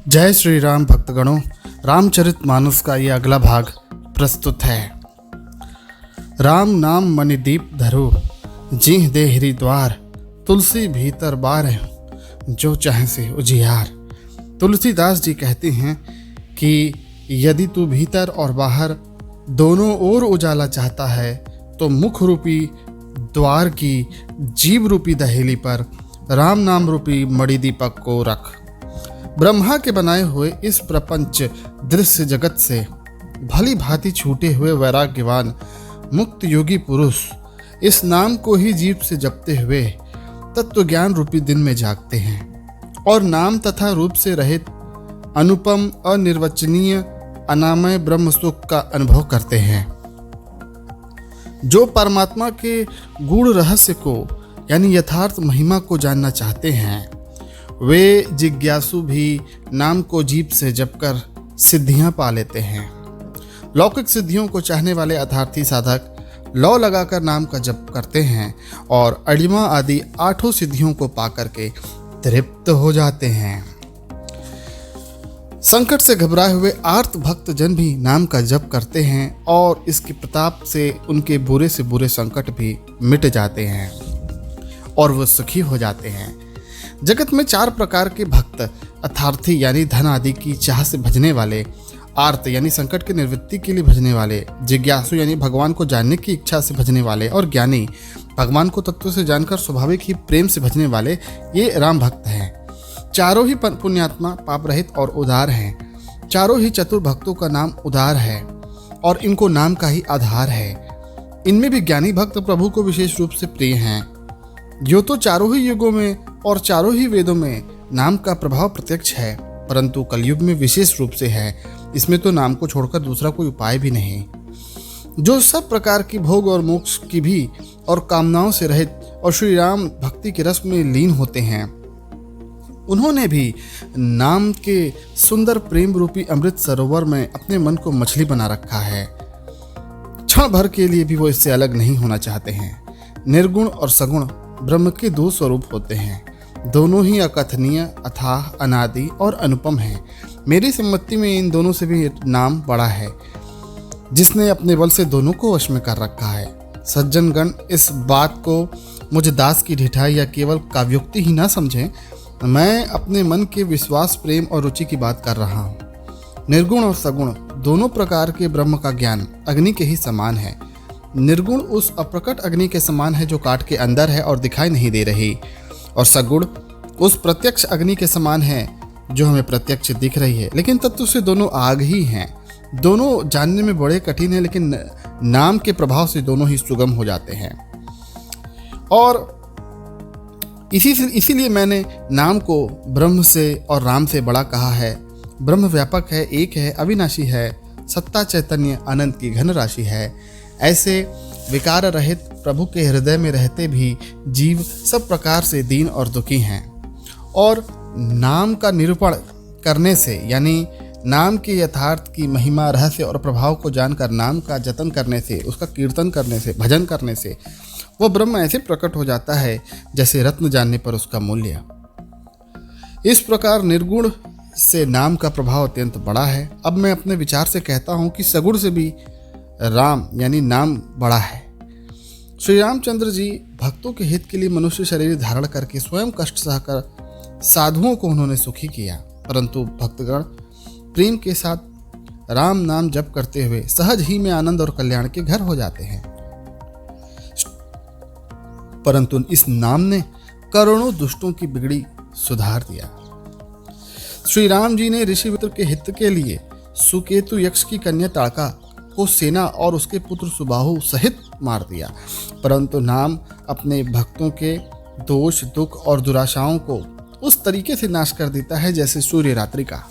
जय श्री राम भक्तगणों, रामचरितमानस का ये अगला भाग प्रस्तुत है। राम नाम मणिदीप धरो, जीह दे हरिद्वार, तुलसी भीतर बार जो चाहे से उजियार। तुलसीदास जी कहते हैं कि यदि तू भीतर और बाहर दोनों ओर उजाला चाहता है तो मुख रूपी द्वार की जीव रूपी दहेली पर राम नाम रूपी मणिदीपक को रख। ब्रह्मा के बनाए हुए इस प्रपंच दृश्य जगत से भली भांति छूटे हुए वैराग्यवान मुक्त योगी पुरुष इस नाम को ही जीभ से जपते हुए तत्व ज्ञान रूपी दिन में जागते हैं और नाम तथा रूप से रहित अनुपम अनिर्वचनीय अनामय ब्रह्म सुख का अनुभव करते हैं। जो परमात्मा के गूढ़ रहस्य को यानी यथार्थ महिमा को जानना चाहते हैं वे जिज्ञासु भी नाम को जीभ से जपकर सिद्धियां पा लेते हैं। लौकिक सिद्धियों को चाहने वाले अर्थार्थी साधक लौ लगाकर नाम का जप करते हैं और अड़िमा आदि 8 सिद्धियों को पाकर के तृप्त हो जाते हैं। संकट से घबराए हुए आर्त भक्त जन भी नाम का जप करते हैं और इसके प्रताप से उनके बुरे से बुरे संकट भी मिट जाते हैं और वो सुखी हो जाते हैं। जगत में 4 प्रकार के भक्त अर्थार्थी यानी धन आदि की चाह से भजने वाले, आर्त यानी संकट की निवृत्ति के लिए भजने वाले, जिज्ञासु यानी भगवान को जानने की इच्छा से भजने वाले और ज्ञानी भगवान को तत्व से जानकर स्वाभाविक ही प्रेम से भजने वाले, ये राम भक्त हैं। चारों ही पुण्यात्मा पाप रहित और उदार हैं। चारों ही चतुर भक्तों का नाम उदार है और इनको नाम का ही आधार है। इनमें भी ज्ञानी भक्त प्रभु को विशेष रूप से प्रिय हैं। जो तो चारों ही युगों में और चारों ही वेदों में नाम का प्रभाव प्रत्यक्ष है, परंतु कलयुग में विशेष रूप से है। इसमें तो नाम को छोड़कर दूसरा कोई उपाय भी नहीं। जो सब प्रकार की भोग और मोक्ष की भी और कामनाओं से रहित और श्री राम भक्ति के रस में लीन होते हैं, उन्होंने भी नाम के सुंदर प्रेम रूपी अमृत सरोवर में अपने मन को मछली बना रखा है। क्षण भर के लिए भी वो इससे अलग नहीं होना चाहते हैं। निर्गुण और सगुण ब्रह्म के 2 स्वरूप होते हैं। दोनों ही अकथनीय, अथाह, अनादि और अनुपम हैं। मेरी सम्मति में इन दोनों से भी नाम बड़ा है, जिसने अपने बल से दोनों को वश में कर रखा है। सज्जन गण इस बात को मुझ दास की ढिठाई या केवल काव्योक्ति ही ना समझें। मैं अपने मन के विश्वास, प्रेम और रुचि की बात कर रहा हूँ। निर्गुण और सगुण दोनों प्रकार के ब्रह्म का ज्ञान अग्नि के ही समान है। निर्गुण उस अप्रकट अग्नि के समान है जो काठ के अंदर है और दिखाई नहीं दे रही, और सगुण उस प्रत्यक्ष अग्नि के समान है जो हमें प्रत्यक्ष दिख रही है, लेकिन तत्व से दोनों आग ही हैं। दोनों जानने में बड़े कठिन हैं, लेकिन नाम के प्रभाव से दोनों ही सुगम हो जाते हैं। और इसीलिए मैंने नाम को ब्रह्म से और राम से बड़ा कहा है। ब्रह्म व्यापक है, एक है, अविनाशी है, सत्ता चैतन्य अनंत की घन राशि है। ऐसे विकार रहित प्रभु के हृदय में रहते भी जीव सब प्रकार से दीन और दुखी हैं, और नाम का निरूपण करने से यानी नाम के यथार्थ की महिमा, रहस्य और प्रभाव को जानकर नाम का जतन करने से, उसका कीर्तन करने से, भजन करने से वह ब्रह्म ऐसे प्रकट हो जाता है जैसे रत्न जानने पर उसका मूल्य। इस प्रकार निर्गुण से नाम का प्रभाव अत्यंत बड़ा है। अब मैं अपने विचार से कहता हूँ कि सगुण से भी राम यानी नाम बड़ा है। श्री रामचंद्र जी भक्तों के हित के लिए मनुष्य शरीर धारण करके स्वयं कष्ट सहकर साधुओं को उन्होंने सुखी किया, परंतु भक्तगण प्रेम के साथ राम नाम जप करते हुए सहज ही में आनंद और कल्याण के घर हो जाते हैं। परंतु इस नाम ने करोड़ों दुष्टों की बिगड़ी सुधार दिया। श्री राम जी ने ऋषि मित्र के हित के लिए सुकेतु यक्ष की कन्या ताड़का को सेना और उसके पुत्र सुबाहु सहित मार दिया, परंतु नाम अपने भक्तों के दोष, दुख और दुराशाओं को उस तरीके से नाश कर देता है जैसे सूर्य रात्रि का।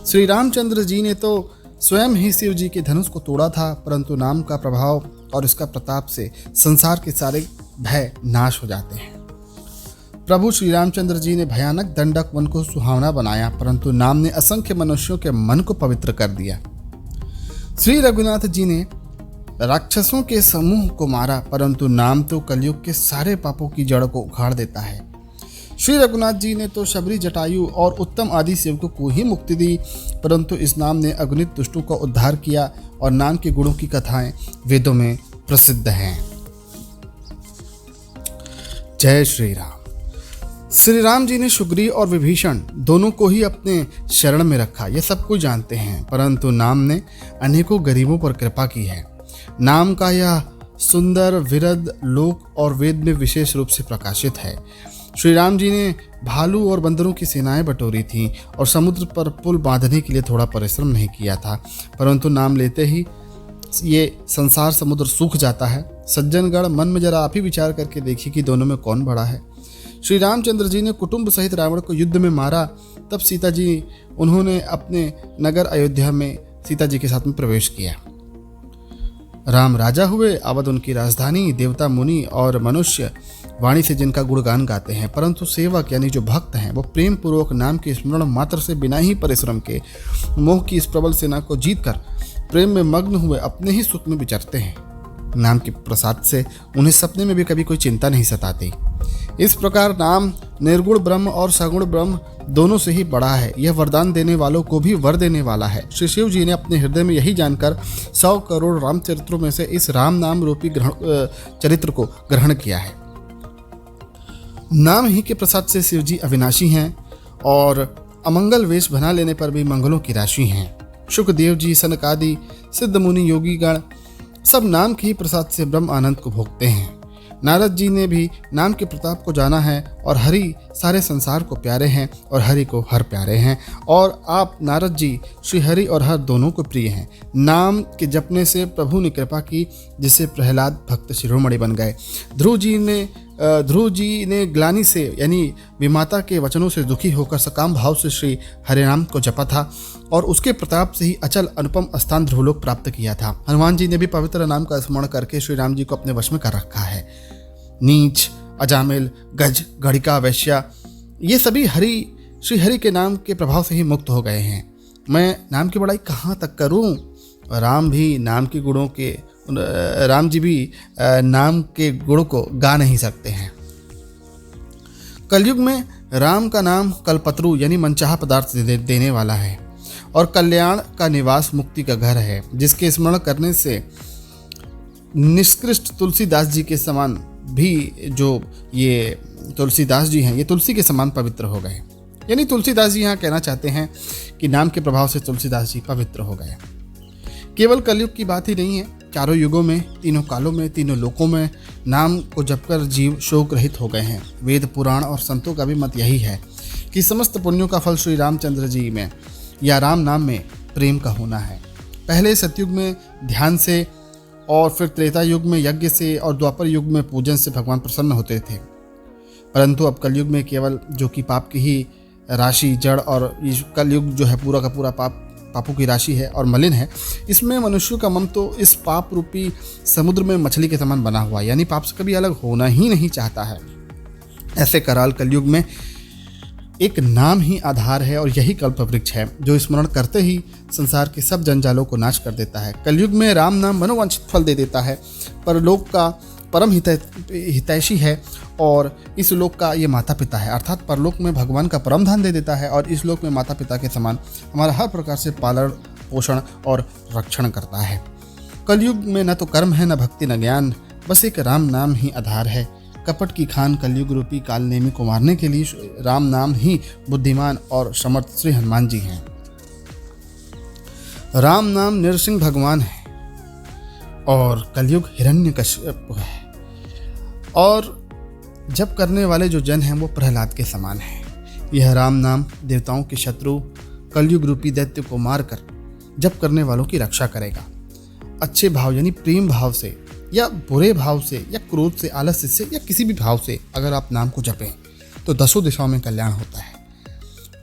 श्री रामचंद्र जी ने तो स्वयं ही शिव जी के धनुष को तोड़ा था, परंतु नाम का प्रभाव और इसका प्रताप से संसार के सारे भय नाश हो जाते हैं। प्रभु श्री रामचंद्र जी ने भयानक दंडक वन को सुहावना बनाया, परंतु नाम ने असंख्य मनुष्यों के मन को पवित्र कर दिया। श्री रघुनाथ जी ने राक्षसों के समूह को मारा, परंतु नाम तो कलयुग के सारे पापों की जड़ को उखाड़ देता है। श्री रघुनाथ जी ने तो शबरी, जटायु और उत्तम आदि सेवकों को ही मुक्ति दी, परंतु इस नाम ने अगणित दुष्टों का उद्धार किया और नाम के गुणों की कथाएं वेदों में प्रसिद्ध हैं। जय श्री राम। श्री राम जी ने सुग्रीव और विभीषण दोनों को ही अपने शरण में रखा, यह सब कुछ जानते हैं, परंतु नाम ने अनेकों गरीबों पर कृपा की है। नाम का यह सुंदर विरध लोक और वेद में विशेष रूप से प्रकाशित है। श्री राम जी ने भालू और बंदरों की सेनाएं बटोरी थीं और समुद्र पर पुल बांधने के लिए थोड़ा परिश्रम नहीं किया था, परंतु नाम लेते ही ये संसार समुद्र सूख जाता है। सज्जनगण, मन में जरा आप ही विचार करके देखिए कि दोनों में कौन बड़ा है। श्री रामचंद्र जी ने कुटुंब सहित रावण को युद्ध में मारा, तब सीता जी उन्होंने अपने नगर अयोध्या में सीता जी के साथ में प्रवेश किया। राम राजा हुए, अवध उनकी राजधानी। देवता, मुनि और मनुष्य वाणी से जिनका गुणगान गाते हैं, परंतु सेवक यानी जो भक्त हैं वो प्रेम पूर्वक नाम के स्मरण मात्र से बिना ही परिश्रम के मोह की इस प्रबल सेना को जीतकर प्रेम में मग्न हुए अपने ही सुख में विचरते हैं। नाम के प्रसाद से उन्हें सपने में भी कभी कोई चिंता नहीं सताती। इस प्रकार नाम निर्गुण ब्रह्म और सगुण ब्रह्म दोनों से ही बड़ा है। यह वरदान देने वालों को भी वर देने वाला है। श्री शिव जी ने अपने हृदय में यही जानकर 100 करोड़ रामचरित्रों में से इस राम नाम रूपी चरित्र को ग्रहण किया है। नाम ही के प्रसाद से शिव जी अविनाशी हैं और अमंगल वेश बना लेने पर भी मंगलों की राशि हैं। शुकदेव जी, सनकादि सिद्ध मुनि, योगीगण सब नाम के ही प्रसाद से ब्रह्म आनंद को भोगते हैं। नारद जी ने भी नाम के प्रताप को जाना है और हरि सारे संसार को प्यारे हैं और हरि को हर प्यारे हैं, और आप नारद जी श्री हरि और हर दोनों को प्रिय हैं। नाम के जपने से प्रभु ने कृपा की, जिससे प्रहलाद भक्त शिरोमणि बन गए। ध्रुव जी ने ग्लानि से यानी विमाता के वचनों से दुखी होकर सकाम भाव से श्री हरिनाम को जपा था और उसके प्रताप से ही अचल अनुपम स्थान ध्रुवलोक प्राप्त किया था। हनुमान जी ने भी पवित्र नाम का स्मरण करके श्री राम जी को अपने वश में कर रखा है। नीच, अजामिल, गज, गढ़िका, वैश्या ये सभी श्री हरि के नाम के प्रभाव से ही मुक्त हो गए हैं। मैं नाम की बड़ाई कहाँ तक करूं? राम जी भी नाम के गुण को गा नहीं सकते हैं। कलयुग में राम का नाम कल्पतरु यानी मनचाहा पदार्थ देने वाला है और कल्याण का निवास, मुक्ति का घर है, जिसके स्मरण करने से निष्कृष्ट तुलसीदास जी के समान भी जो ये तुलसीदास जी हैं, ये तुलसी के समान पवित्र हो गए। यानी तुलसीदास जी यहाँ कहना चाहते हैं कि नाम के प्रभाव से तुलसीदास जी पवित्र हो गए। केवल कलयुग की बात ही नहीं है, चारों युगों में, तीनों कालों में, तीनों लोकों में नाम को जपकर जीव शोक रहित हो गए हैं। वेद, पुराण और संतों का भी मत यही है कि समस्त पुण्यों का फल श्री रामचंद्र जी में या राम नाम में प्रेम का होना है। पहले सतयुग में ध्यान से और फिर त्रेता युग में यज्ञ से और द्वापर युग में पूजन से भगवान प्रसन्न होते थे, परंतु अब कलयुग में केवल जो कि पाप की ही राशि जड़ और कलयुग जो है पूरा का पूरा पापों की राशि है और मलिन है। इसमें मनुष्यों का मन तो इस पाप रूपी समुद्र में मछली के समान बना हुआ है, यानी पाप से कभी अलग होना ही नहीं चाहता है। ऐसे कराल कलयुग में एक नाम ही आधार है और यही कल्प वृक्ष है, जो स्मरण करते ही संसार के सब जंजालों को नाश कर देता है। कलयुग में राम नाम मनोवांछित फल दे देता है, पर लोक का परम हितैषी है और इस लोक का ये माता पिता है, अर्थात परलोक में भगवान का परम धान दे देता है और इस लोक में माता पिता के समान हमारा हर प्रकार से पालन, पोषण और रक्षण करता है। कलयुग में न तो कर्म है, न भक्ति, न ज्ञान, बस एक राम नाम ही आधार है। कपट की खान कलयुग रूपी कालनेमी को मारने के लिए राम नाम ही बुद्धिमान और समर्थ श्री हनुमान जी हैं। राम नाम नरसिंह भगवान है और कलयुग हिरण्यकश्यप है, और जप करने वाले जो जन हैं वो प्रहलाद के समान हैं। यह राम नाम देवताओं के शत्रु कलयुग रूपी दैत्य को मारकर जप करने वालों की रक्षा करेगा। अच्छे भाव यानी प्रेम भाव से या बुरे भाव से या क्रोध से, आलस्य से या किसी भी भाव से अगर आप नाम को जपें तो 10 दिशाओं में कल्याण होता है।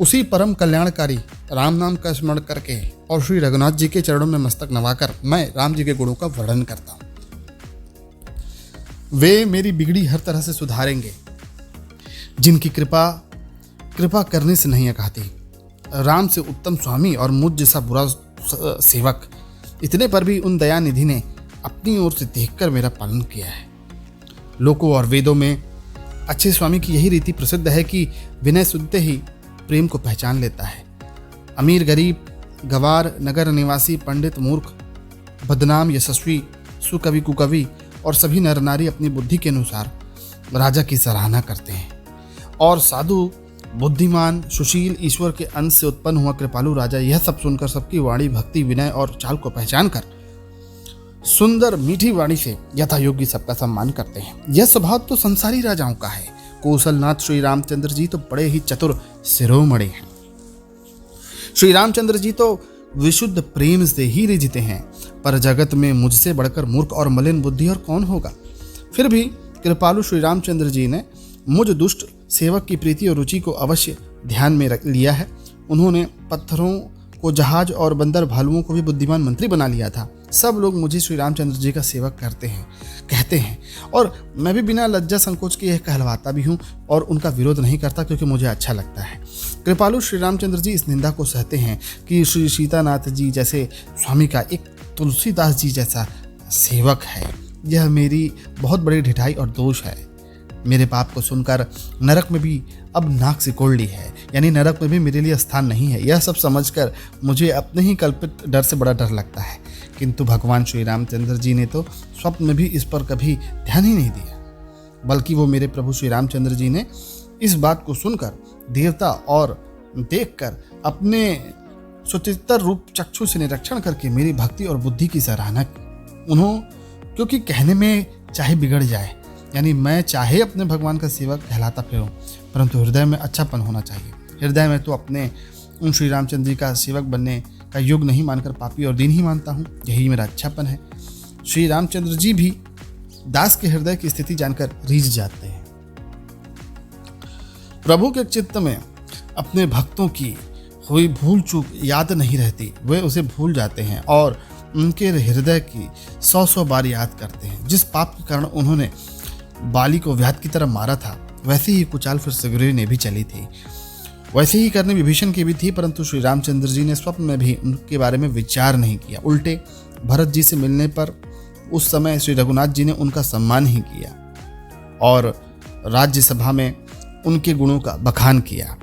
उसी परम कल्याणकारी राम नाम का स्मरण करके और श्री रघुनाथ जी के चरणों में मस्तक नवाकर मैं राम जी के गुणों का वर्णन करता हूँ। वे मेरी बिगड़ी हर तरह से सुधारेंगे, जिनकी कृपा करने से नहीं अकाती। राम से उत्तम स्वामी और मुझ जैसा बुरा सेवक, इतने पर भी उन दया निधि ने अपनी ओर से देखकर मेरा पालन किया है। लोकों और वेदों में अच्छे स्वामी की यही रीति प्रसिद्ध है कि विनय सुनते ही प्रेम को पहचान लेता है। अमीर गरीब, गवार, नगर निवासी, पंडित मूर्ख, बदनाम यशस्वी, सुकवि कुकवि और सभी नर नारी अपनी बुद्धि के अनुसार राजा की सराहना करते हैं। और साधु, बुद्धिमान, सुशील, ईश्वर के अंश से उत्पन्न हुआ कृपालु राजा यह सब सुनकर सबकी वाणी, भक्ति, विनय और चाल को पहचान कर सुंदर मीठी वाणी से यथा योग्य सबका सम्मान करते हैं। यह स्वभाव तो संसारी राजाओं का है। कौशलनाथ श्री रामचंद्र जी तो बड़े ही चतुर शिरोमणि हैं। श्री रामचंद्र जी तो विशुद्ध प्रेम से ही रिझते हैं, पर जगत में मुझसे बढ़कर मूर्ख और मलिन बुद्धि और कौन होगा। फिर भी कृपालु श्री रामचंद्र जी ने मुझ दुष्ट सेवक की प्रीति और रुचि को अवश्य ध्यान में रख लिया है। उन्होंने पत्थरों को जहाज और बंदर भालुओं को भी बुद्धिमान मंत्री बना लिया था। सब लोग मुझे श्री रामचंद्र जी का सेवक कहते हैं और मैं भी बिना लज्जा संकोच के यह कहलवाता भी हूँ और उनका विरोध नहीं करता, क्योंकि मुझे अच्छा लगता है। कृपालु श्री रामचंद्र जी इस निंदा को सहते हैं कि श्री सीतानाथ जी जैसे स्वामी का एक तुलसीदास जी जैसा सेवक है। यह मेरी बहुत बड़ी ढिठाई और दोष है। मेरे पाप को सुनकर नरक में भी अब नाक सिकोड़ ली है, यानी नरक में भी मेरे लिए स्थान नहीं है। यह सब समझकर मुझे अपने ही कल्पित डर से बड़ा डर लगता है। किंतु भगवान श्री रामचंद्र जी ने तो स्वप्न में भी इस पर कभी ध्यान ही नहीं दिया, बल्कि वो मेरे प्रभु श्री रामचंद्र जी ने इस बात को सुनकर देवता और देखकर अपने सुचित्तर रूप चक्षु से निरीक्षण करके मेरी भक्ति और बुद्धि की सराहना की। क्योंकि कहने में चाहे बिगड़ जाए, यानी मैं चाहे अपने भगवान का सेवक कहलाता फिरूं, परंतु हृदय में अच्छापन होना चाहिए। हृदय में तो अपने उन श्री रामचंद्र जी का सेवक बनने का युग नहीं मानकर पापी और दीन ही मानता हूँ। यही मेरा अच्छापन है। श्री रामचंद्र जी भी दास के हृदय की स्थिति जानकर रीझ जाते हैं। प्रभु के चित्त में अपने भक्तों की हुई भूल चूक याद नहीं रहती, वे उसे भूल जाते हैं और उनके हृदय की 100 बार याद करते हैं। जिस पाप के कारण उन्होंने बाली को व्याध की तरह मारा था, वैसे ही कुचाल फिर सुग्रीव ने भी चली थी। वैसे ही करने विभीषण की भी थी, परंतु श्री रामचंद्र जी ने स्वप्न में भी उनके बारे में विचार नहीं किया। उल्टे भरत जी से मिलने पर उस समय श्री रघुनाथ जी ने उनका सम्मान ही किया और राज्यसभा में उनके गुणों का बखान किया।